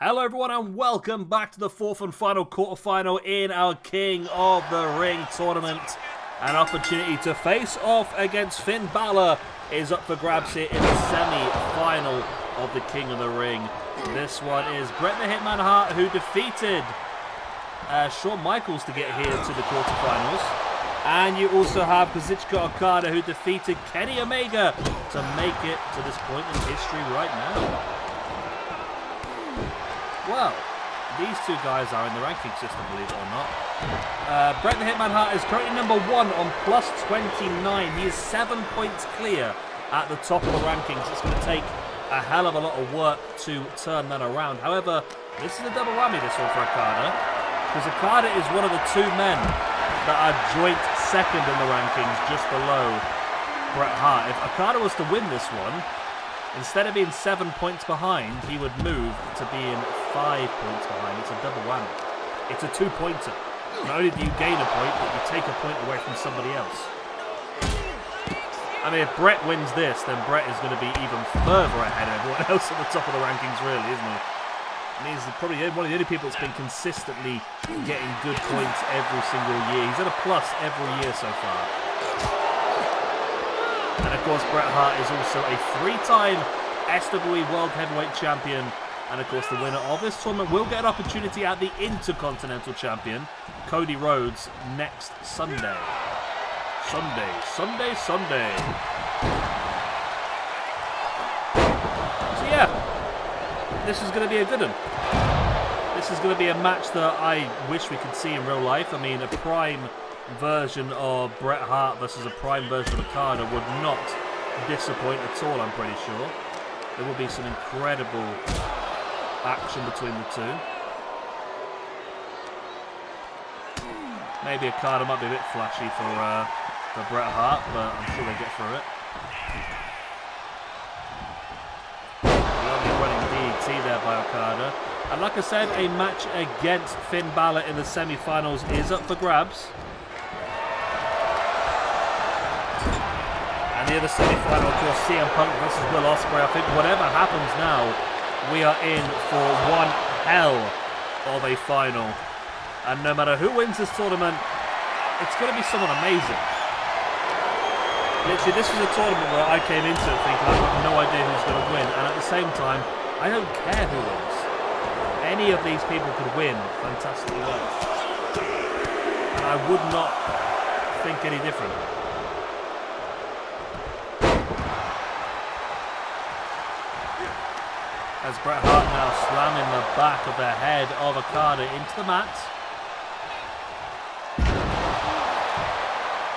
Hello everyone and welcome back to the fourth and final quarterfinal in our King of the Ring tournament. An opportunity to face off against Finn Balor is up for grabs here in the semi-final of the King of the Ring. This one is Bret the Hitman Hart, who defeated Shawn Michaels to get here to the quarterfinals. And you also have Kazuchika Okada, who defeated Kenny Omega to make it to this point in history right now. Well, these two guys are in the ranking system, believe it or not. Bret the Hitman Hart is currently number 1 on plus 29. He is 7 points clear at the top of the rankings. It's going to take a hell of a lot of work to turn that around. However, this is a double whammy, this one for Okada, because Okada is one of the two men that are joint second in the rankings, just below Bret Hart. If Okada was to win this one, instead of being 7 points behind, he would move to being 5 points behind. It's a double whammy. It's a two-pointer. Not only do you gain a point, but you take a point away from somebody else. I mean, if Bret wins this, then Bret is going to be even further ahead of everyone else at the top of the rankings, really, isn't he? And he's probably one of the only people that's been consistently getting good points every single year. He's at a plus every year so far. And of course, Bret Hart is also a 3-time SWE World Heavyweight Champion. And of course, the winner of this tournament will get an opportunity at the Intercontinental Champion, Cody Rhodes, next Sunday. Sunday. So yeah, this is going to be a good one. This is going to be a match that I wish we could see in real life. I mean, a prime version of Bret Hart versus a prime version of Okada would not disappoint at all, I'm pretty sure. There will be some incredible action between the two. Maybe Okada might be a bit flashy for Bret Hart, but I'm sure they get through it. Lovely running DDT there by Okada. And like I said, a match against Finn Balor in the semi-finals is up for grabs. And the other semi-final, of course, CM Punk versus Will Ospreay. I think whatever happens now, we are in for one hell of a final. And no matter who wins this tournament, it's going to be someone amazing. Literally, this is a tournament where I came into it thinking I've got no idea who's going to win. And at the same time, I don't care who wins. Any of these people could win fantastically well. And I would not think any different. As Bret Hart now slamming the back of the head of Okada into the mat.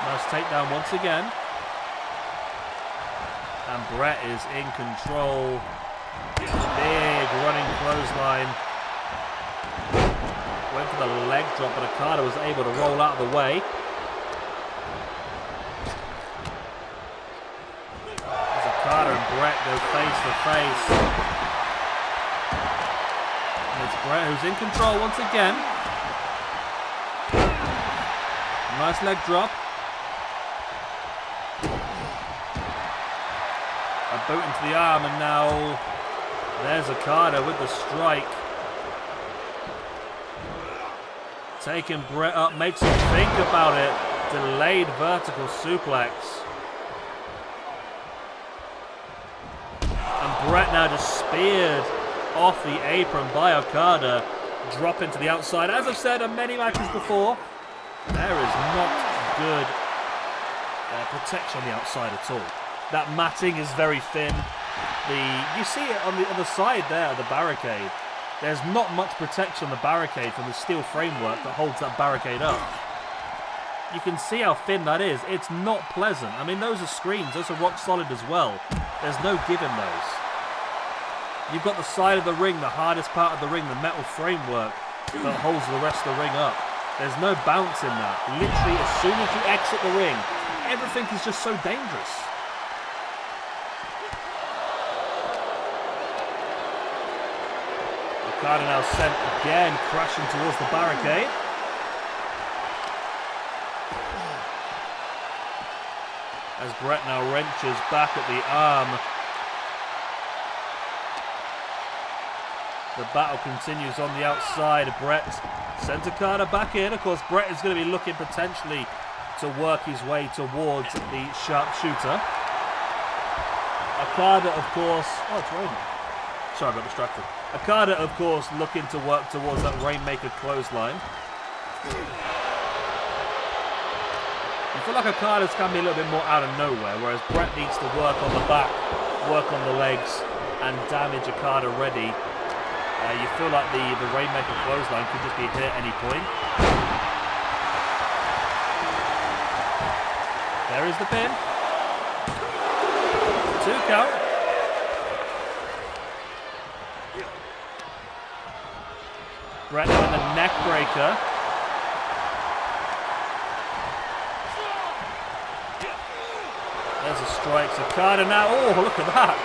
Nice takedown once again. And Bret is in control. Big running clothesline. Went for the leg drop, but Okada was able to roll out of the way. As Okada and Bret go face to face. And it's Bret who's in control once again. Nice leg drop. A boot into the arm, and now there's Okada with the strike. Taking Bret up, makes him think about it. Delayed vertical suplex. And Bret now just speared off the apron by Okada. Drop into the outside. As I've said on many matches before, there is not good protection on the outside at all. That matting is very thin. You see it on the other side there, the barricade. There's not much protection on the barricade from the steel framework that holds that barricade up. You can see how thin that is. It's not pleasant. I mean, those are screens. Those are rock solid as well. There's no giving those. You've got the side of the ring, the hardest part of the ring, the metal framework that holds the rest of the ring up. There's no bounce in that. Literally, as soon as you exit the ring, everything is just so dangerous. Okada now sent again, crashing towards the barricade. As Bret now wrenches back at the arm. The battle continues on the outside. Bret sends Okada back in. Of course, Bret is going to be looking potentially to work his way towards the sharpshooter. Okada, of course... Oh, it's raining. Sorry, I got distracted. Okada, of course, looking to work towards that Rainmaker clothesline. I feel like Okada's can be a little bit more out of nowhere, whereas Bret needs to work on the back, work on the legs, and damage Okada ready. You feel like the Rainmaker clothesline could just be hit at any point. There is the pin. 2 count. Bret now in the neck breaker. There's a strike. Okada now. Oh, look at that.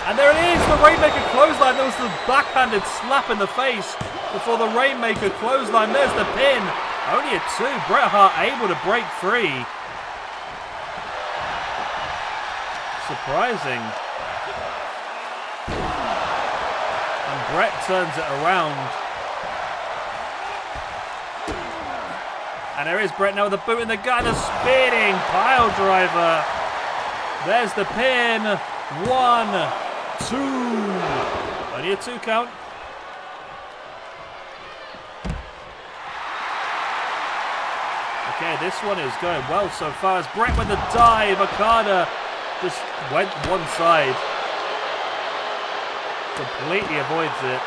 And there it is, the Rainmaker clothesline. There was the backhanded slap in the face before the Rainmaker clothesline. There's the pin. Only a 2. Bret Hart able to break free. Surprising. And Bret turns it around. And there is Bret now with a boot in the gut, a spinning pile driver. There's the pin. 1, 2. Only a 2 count. Okay, this one is going well so far. As Bret with the dive, Okada just went one side. Completely avoids it.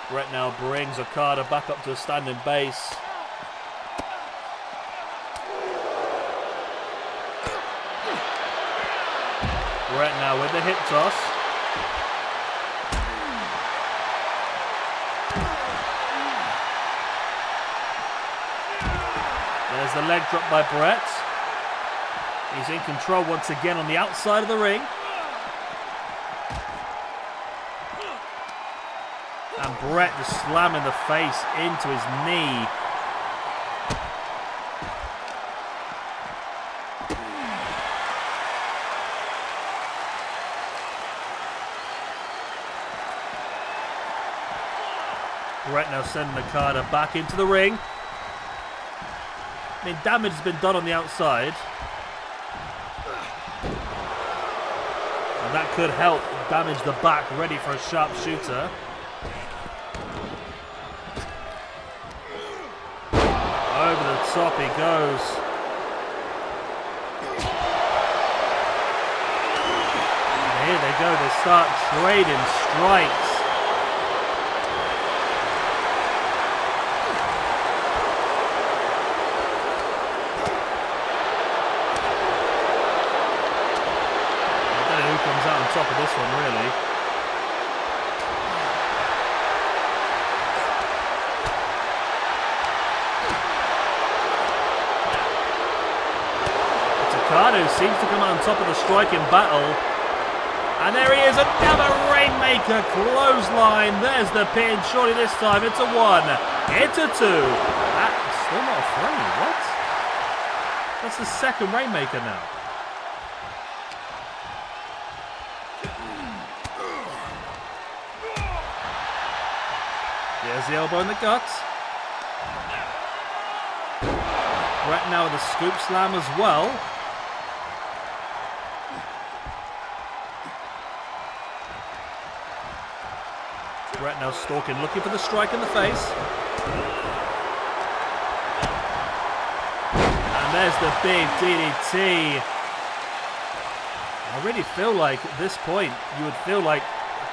Bret now brings Okada back up to a standing base. Bret now with the hip toss. There's the leg drop by Bret. He's in control once again on the outside of the ring. And Bret just slamming the face into his knee. Bret now sending Okada back into the ring. I mean, damage has been done on the outside. And that could help damage the back, ready for a sharpshooter. Over the top he goes. And here they go, they start trading strikes. Comes out on top of this one, really. It's Okada who seems to come out on top of the striking battle. And there he is, another Rainmaker clothesline. There's the pin. Surely this time it's a 1. It's a 2. That's still not a 3. What? That's the second Rainmaker now. There's the elbow in the gut. Bret now with a scoop slam as well. Bret now stalking, looking for the strike in the face. And there's the big DDT. I really feel like at this point, you would feel like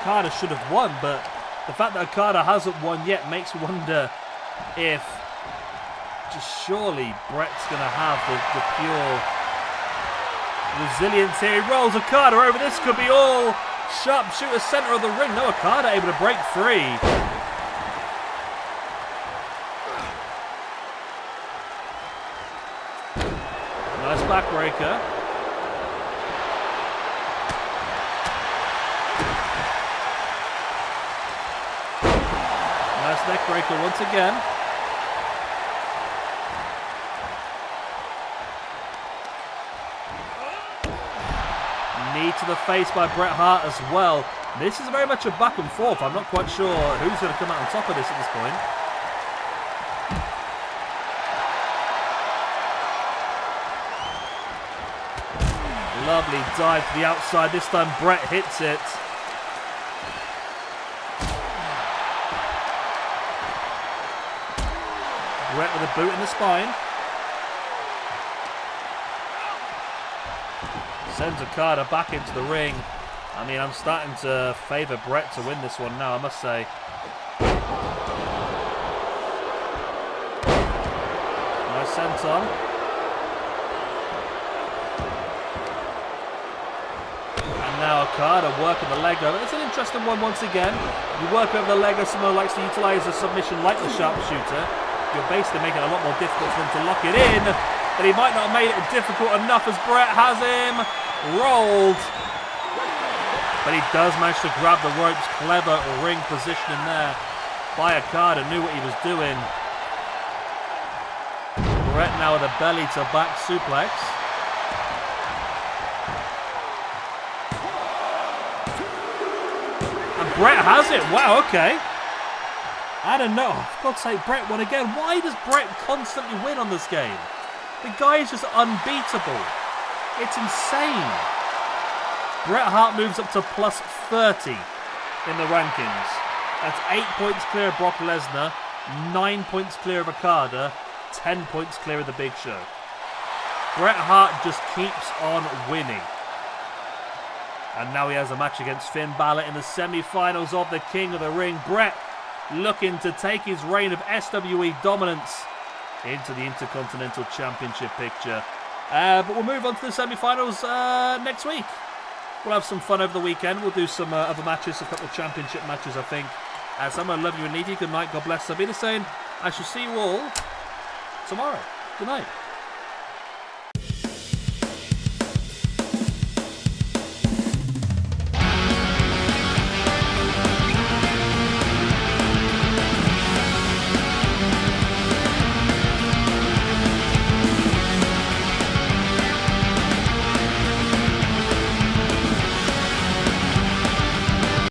Okada should have won, but the fact that Okada hasn't won yet makes me wonder if just surely Bret's going to have the pure resilience here. He rolls Okada over. This could be all. Sharpshooter center of the ring. No, Okada able to break free. Nice backbreaker. Nice neckbreaker once again. Knee to the face by Bret Hart as well. This is very much a back and forth. I'm not quite sure who's going to come out on top of this at this point. Lovely dive to the outside. This time Bret hits it. Bret with a boot in the spine. Sends Okada back into the ring. I mean, I'm starting to favour Bret to win this one now, I must say. Nice senton. And now Okada working the leg over. It's an interesting one once again. You work over the leg as someone likes to utilise a submission like the sharpshooter. You're basically making it a lot more difficult for him to lock it in. But he might not have made it difficult enough as Bret has him rolled. But he does manage to grab the ropes. Clever ring positioning there by Okada. Knew what he was doing. Bret now with a belly to back suplex. And Bret has it. Wow, okay. I don't know. For God's sake, Bret won again. Why does Bret constantly win on this game? The guy is just unbeatable. It's insane. Bret Hart moves up to plus 30 in the rankings. That's 8 points clear of Brock Lesnar, 9 points clear of Okada, 10 points clear of The Big Show. Bret Hart just keeps on winning. And now he has a match against Finn Balor in the semi-finals of the King of the Ring. Bret looking to take his reign of SWE dominance into the Intercontinental Championship picture. But we'll move on to the semi-finals next week. We'll have some fun over the weekend. We'll do some other matches, a couple of championship matches, I think. Someone love you and leave you. Good night. God bless. Sabina saying I shall see you all tomorrow. Good night.